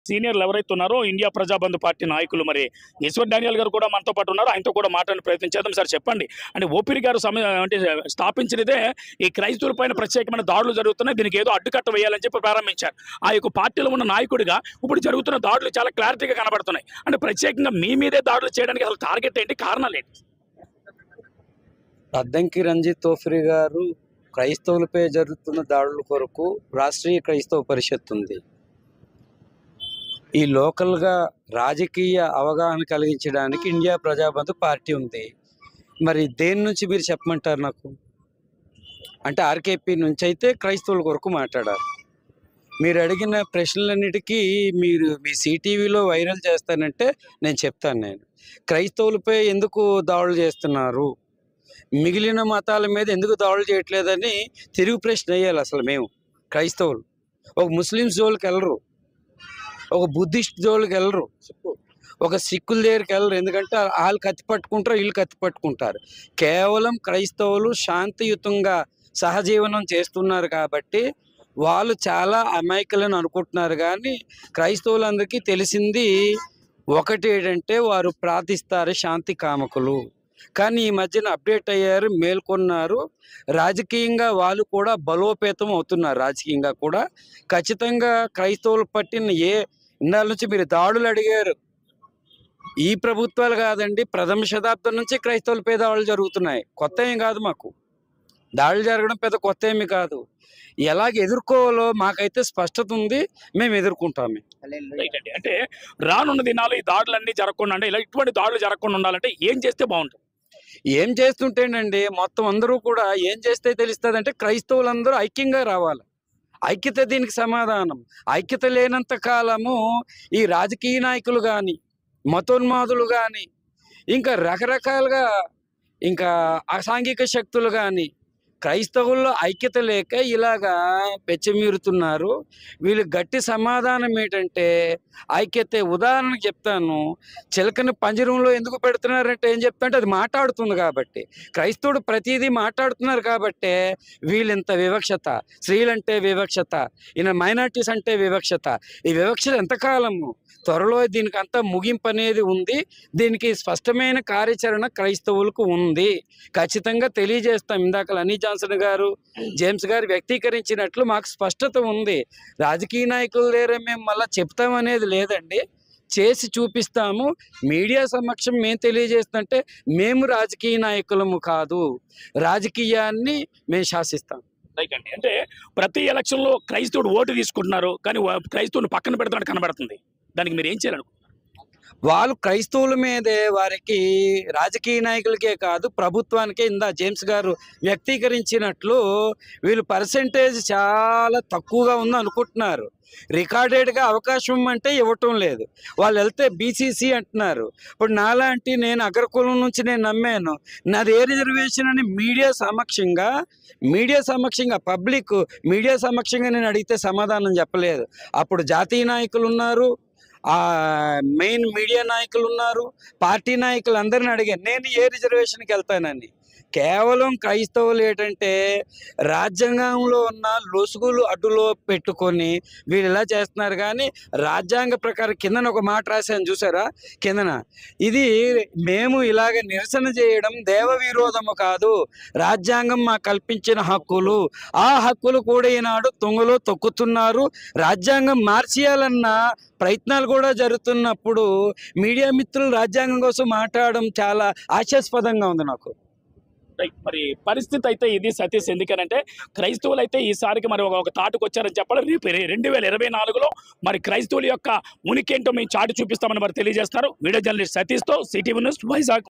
సీనియర్లు ఎవరైతే ఉన్నారో ఇండియా ప్రజాబంధు పార్టీ నాయకులు మరి ఈశ్వర్ డానియల్ గారు కూడా మనతో పాటు ఉన్నారు. ఆయనతో కూడా మాట్లాడే ప్రయత్నం చేద్దాం. సార్ చెప్పండి, అంటే ఓపిరి గారు అంటే స్థాపించినదే ఈ క్రైస్తవుల పైన ప్రత్యేకమైన దాడులు జరుగుతున్నాయి, దీనికి ఏదో అడ్డుకట్ట వేయాలని చెప్పి ప్రారంభించారు. ఆ యొక్క పార్టీలో ఉన్న నాయకుడిగా ఇప్పుడు జరుగుతున్న దాడులు చాలా క్లారిటీగా కనబడుతున్నాయి. అంటే ప్రత్యేకంగా మీ మీదే దాడులు చేయడానికి అసలు టార్గెట్ ఏంటి, కారణాలు ఏంటి? అద్దంకి రంజిత్ ఓఫిరి గారు క్రైస్తవులపై జరుగుతున్న దాడుల కొరకు రాష్ట్రీయ క్రైస్తవ పరిషత్ ఉంది. ఈ లోకల్గా రాజకీయ అవగాహన కలిగించడానికి ఇండియా ప్రజాబంధు పార్టీ ఉంది. మరి దేని నుంచి మీరు చెప్పమంటారు నాకు? అంటే ఆర్కేపీ నుంచి అయితే క్రైస్తవుల కొరకు మాట్లాడారు. మీరు అడిగిన ప్రశ్నలన్నిటికీ మీరు మీ సిటీవీలో వైరల్ చేస్తానంటే నేను చెప్తాను. నేను క్రైస్తవులపై ఎందుకు దాడులు చేస్తున్నారు, మిగిలిన మతాల మీద ఎందుకు దాడులు చేయట్లేదని తిరుగు ప్రశ్న వేయాలి. అసలు మేము క్రైస్తవులు ఒక ముస్లిమ్స్ జోలికి వెళ్ళరు, ఒక బుద్ధిస్ట్ జోలికి వెళ్ళరు, ఒక సిక్కుల దగ్గరికి వెళ్ళరు. ఎందుకంటే వాళ్ళు కత్తి పట్టుకుంటారు, వీళ్ళు కత్తి పట్టుకుంటారు. కేవలం క్రైస్తవులు శాంతియుతంగా సహజీవనం చేస్తున్నారు కాబట్టి వాళ్ళు చాలా అమాయకులను అనుకుంటున్నారు. కానీ క్రైస్తవులందరికీ తెలిసింది ఒకటి ఏంటంటే వారు ప్రార్థిస్తారు, శాంతి కామకులు. కానీ ఈ మధ్యన అప్డేట్ అయ్యారు, మేల్కొన్నారు. రాజకీయంగా వాళ్ళు కూడా బలోపేతం అవుతున్నారు. రాజకీయంగా కూడా ఖచ్చితంగా క్రైస్తవులు పట్టిన ఇన్నాళ్ళ నుంచి మీరు దాడులు అడిగారు. ఈ ప్రభుత్వాలు కాదండి, ప్రథమ శతాబ్దం నుంచి క్రైస్తవులపై దాడులు జరుగుతున్నాయి. కొత్త ఏం కాదు, మాకు దాడులు జరగడం పెద్ద కొత్త ఏమి కాదు. ఎలాగ ఎదుర్కోవాలో మాకైతే స్పష్టత ఉంది, మేము ఎదుర్కొంటాము. అంటే రానున్న దినాలు ఈ దాడులన్నీ జరగకుండా, అంటే ఇటువంటి దాడులు జరగకుండా ఉండాలంటే ఏం చేస్తే బాగుంటుంది? ఏం చేస్తుంటేనండి మొత్తం అందరూ కూడా ఏం చేస్తే తెలుస్తుంది అంటే క్రైస్తవులందరూ ఐక్యంగా రావాలి. ఐక్యత దీనికి సమాధానం. ఐక్యత లేనంత కాలము ఈ రాజకీయ నాయకులు కానీ, మతోన్మాదులు కానీ, ఇంకా రకరకాలుగా ఇంకా అసాంఘిక శక్తులు కానీ క్రైస్తవుల్లో ఐక్యత లేక ఇలాగా పెచ్చమీరుతున్నారు. వీళ్ళు గట్టి సమాధానం ఏంటంటే ఐక్యతే. ఉదాహరణకు చెప్తాను, చిలకని పంజరంలో ఎందుకు పెడుతున్నారంటే ఏం చెప్తాంటే అది మాట్లాడుతుంది కాబట్టి. క్రైస్తవుడు ప్రతిదీ మాట్లాడుతున్నారు కాబట్టే వీళ్ళింత వివక్షత. స్త్రీలంటే వివక్షత, ఈయన మైనార్టీస్ అంటే వివక్షత. ఈ వివక్షత ఎంతకాలము? త్వరలో దీనికి అంతా ముగింపు అనేది ఉంది. దీనికి స్పష్టమైన కార్యాచరణ క్రైస్తవులకు ఉంది. ఖచ్చితంగా తెలియజేస్తాం. ఇందాక లనీ జాన్సన్ గారు, జేమ్స్ గారు వ్యక్తీకరించినట్లు మాకు స్పష్టత ఉంది. రాజకీయ నాయకుల దగ్గర మేము మళ్ళీ చెప్తామనేది లేదండి, చేసి చూపిస్తాము. మీడియా సమక్షం మేము తెలియజేస్తుంటే మేము రాజకీయ నాయకులము కాదు, రాజకీయాన్ని మేము శాసిస్తాం. అంటే ప్రతి ఎలక్షన్లో క్రైస్తవుడు ఓటు తీసుకుంటున్నారు, కానీ క్రైస్తవుని పక్కన పెడుతున్నట్టు కనబడుతుంది. దానికి మీరు ఏం చేయాలి? వాళ్ళు క్రైస్తవుల మీదే, వారికి రాజకీయ నాయకులకే కాదు ప్రభుత్వానికే ఇందా జేమ్స్ గారు వ్యక్తీకరించినట్లు వీళ్ళు పర్సెంటేజ్ చాలా తక్కువగా ఉంది అనుకుంటున్నారు. రికార్డెడ్గా అవకాశం అంటే ఇవ్వటం లేదు. వాళ్ళు వెళ్తే బీసీసీ అంటున్నారు. ఇప్పుడు నాలాంటి నేను అగ్రకులం నుంచి నేను నమ్మాను, నాది ఏ రిజర్వేషన్ అని మీడియా సమక్షంగా పబ్లిక్ మీడియా సమక్షంగా నేను అడిగితే సమాధానం చెప్పలేదు. అప్పుడు జాతీయ నాయకులు ఉన్నారు, మెయిన్ మీడియా నాయకులు ఉన్నారు, పార్టీ నాయకులు అందరిని అడిగాను నేను ఏ రిజర్వేషన్కి వెళ్తానని. కేవలం క్రైస్తవులు ఏంటంటే రాజ్యాంగంలో ఉన్న లొసుగులు అడ్డులో పెట్టుకొని వీళ్ళు ఇలా చేస్తున్నారు. కానీ రాజ్యాంగ ప్రకారం కిందన ఒక మాట రాశాను చూసారా, కిందన ఇది మేము ఇలాగ నిరసన చేయడం దేవ విరోధము కాదు, రాజ్యాంగం మాకు కల్పించిన హక్కులు. ఆ హక్కులు కూడా ఈనాడు తుంగలో తొక్కుతున్నారు. రాజ్యాంగం మార్చేయాలన్న ప్రయత్నాలు కూడా జరుగుతున్నప్పుడు మీడియా మిత్రులు రాజ్యాంగం కోసం మాట్లాడడం చాలా హాస్యాస్పదంగా ఉంది నాకు. మరి పరిస్థితి అయితే ఇది సతీష్. ఎందుకనంటే క్రైస్తవులు అయితే ఈసారికి మరి ఒక తాటుకు వచ్చారని చెప్పాలి. రేపు 2024లో మరి క్రైస్తవుల యొక్క ఉనికి ఏంటో మేము చాటి చూపిస్తామని మరి తెలియజేస్తారు. వీడియో జర్నలిస్ట్ సతీష్తో సిటీవీ న్యూస్, వైజాగ్.